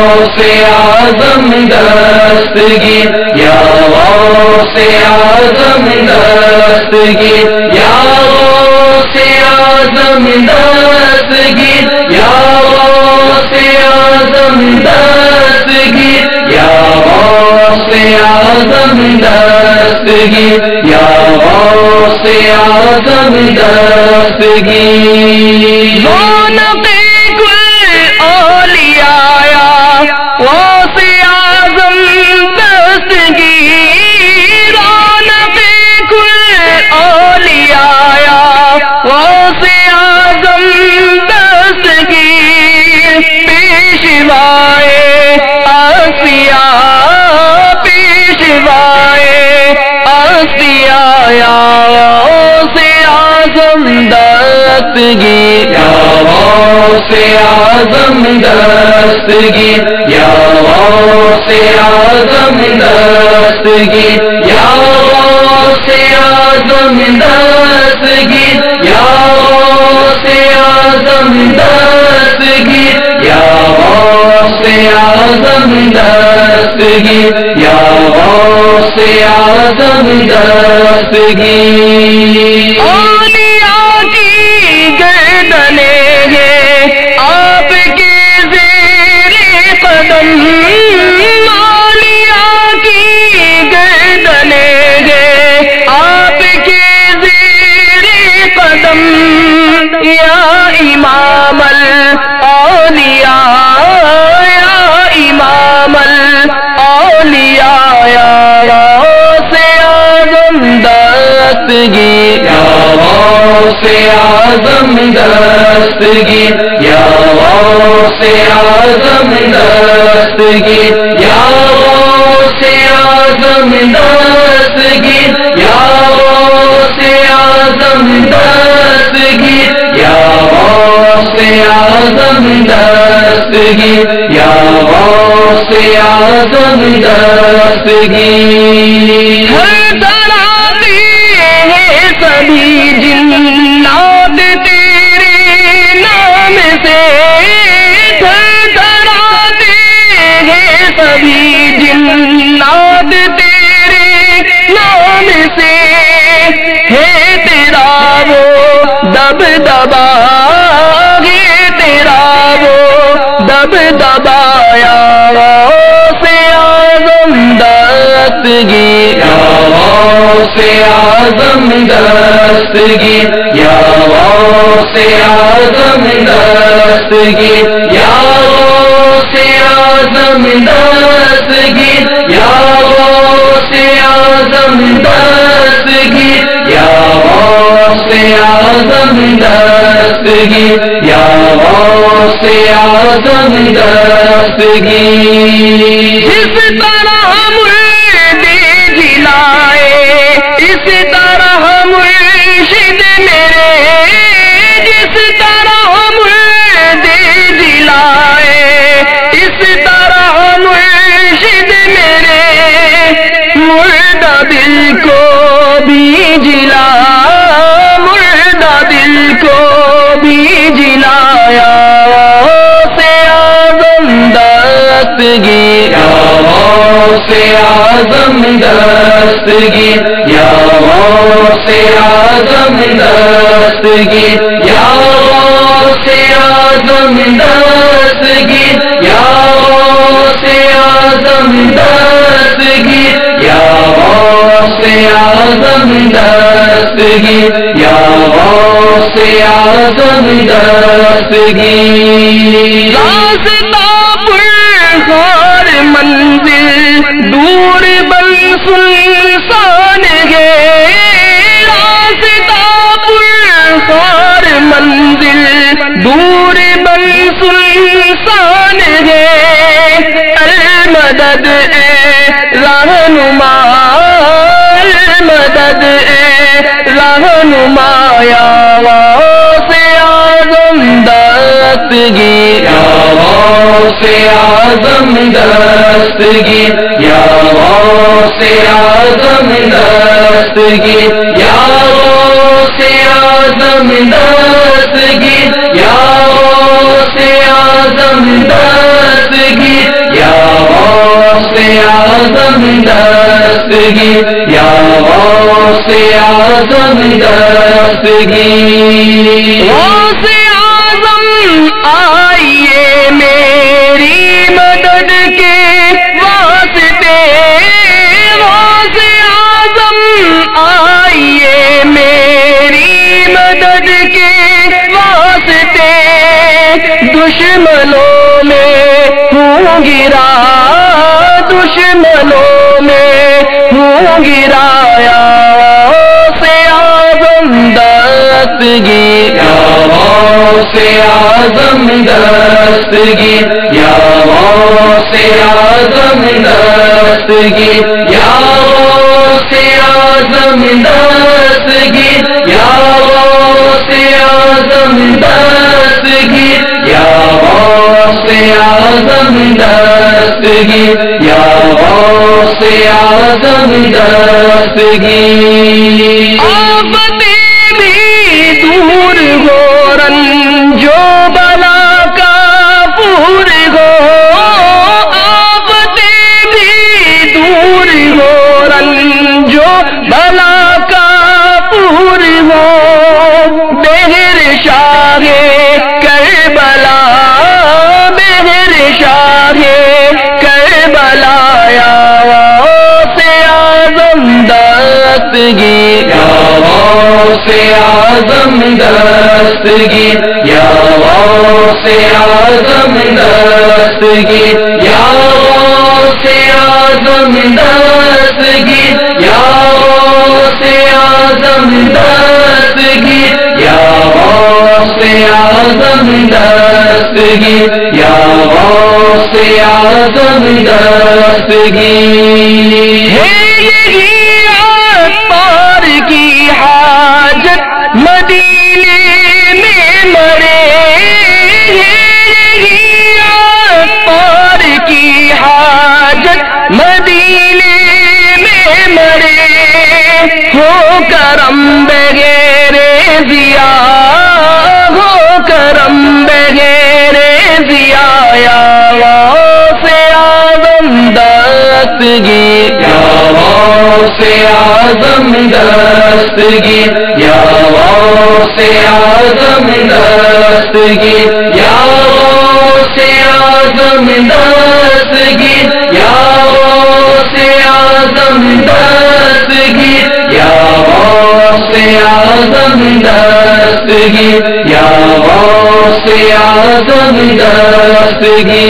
غوث اعظم دستگیر یا غوث اعظم دستگیر یا غوث اعظم دستگیر یا غوث اعظم دستگیر یا غوث اعظم دستگیر یا غوث اعظم دستگیر رونق کل اولیاء غوث اعظم دستگیر رونق کل اولیاء غوث اعظم دستگیر پیشوائے انبیاء پیشوائے انبیاء غوث اعظم دستگیر یا غوث اعظم دستگیر یا غوث اعظم دستگیر یا غوث اعظم دستگیر یا غوث اعظم دستگیر یا غوث اعظم دستگیر یا غوث اعظم دستگیر اولیاء کی گردنیں ہیں آپ کے زیر قدم اولیاء کی گردنیں ہیں آپ کے زیر قدم یا امام الاولیاء یا امام الاولیاء یا غوث اعظم دستگیر یا غوث اعظم دستگیر یا غوث اعظم دستگیر یا غوث اعظم دستگیر یا غوث اعظم دستگیر یا غوث اعظم دستگیر یا غوث اعظم دستگیر ہر دراتے ہیں سبھی جنات تیرے نام سے ہر دراتے ہیں سبھی جنات تیرے نام سے ہے تیرا وہ دبدبا ہے تیرا وہ دبدبا یا غوث اعظم دستگیر یا غوث اعظم دستگیر یا غوث اعظم دستگیر یا غوث اعظم دستگیر یا غوث اعظم دستگیر یا غوث اعظم دستگیر یا غوث اعظم دستگیر جس طرح مرد جلائے اس طرح مرشد میرے جس طرح مرد جلائے اس طرح مرشد میرے مردہ دل کو بھی جلا مردہ دل کو بھی جلایا غوث اعظم دستگیر یا غوث اعظم دستگیر یا غوث اعظم دستگیر یا غوث اعظم دستگیر یا غوث اعظم دستگیر یا غوث اعظم دستگیر یا غوث اعظم دستگیر راستہ پرخار منزل دور بن سنسان ہے راستہ پرخار منزل دور بن سنسان ہے المدد اے رہنما المدد اے رہنما یا غوث اعظم دستگیر یا غوث اعظم دستگیر یا غوث اعظم دستگیر یا غوث اعظم دستگیر یا غوث اعظم دستگیر اعظم دستگیر یا غوث اعظم دستگیر غوث اعظم آئیے میری مدد کے واسطے غوث اعظم آئیے میری مدد کے واسطے دشمنوں میں ہوں گرا دشمنوں میں ہوں گرایا غوث اعظم دستگیر یا غوث اعظم دستگیر یا غوث اعظم دستگیر یا غوث اعظم دستگیر یا غوث اعظم دستگیر یا غوث اعظم دستگیر یا غوث اعظم دستگیر آفتیں بھی دور ہو رنجو بلا کا پور ہو آفتیں بھی دور ہو رنجو بلا کا پور ہو بہر شاہ کربلا بہر شاہ کربلا یا غوث اعظم دستگیر یا غوث اعظم دستگیر یا غوث اعظم دستگیر یا غوث اعظم دستگیر یا غوث اعظم دستگیر یا غوث اعظم دستگیر یا غوث اعظم دستگیر ہے یہی پار کی حاجت مدینے میں مرے ہے یہی پار کی حاجت مدینے میں مرے ہو کرم بغیر ضیا ہو کرم بغیر ضیا یا غوث اعظم دستگیر یا غوث اعظم دستگیر یا غوث اعظم دستگیر یا غوث اعظم دستگیر یا غوث اعظم دستگیر یا غوث اعظم دستگیر یا غوث اعظم دستگیر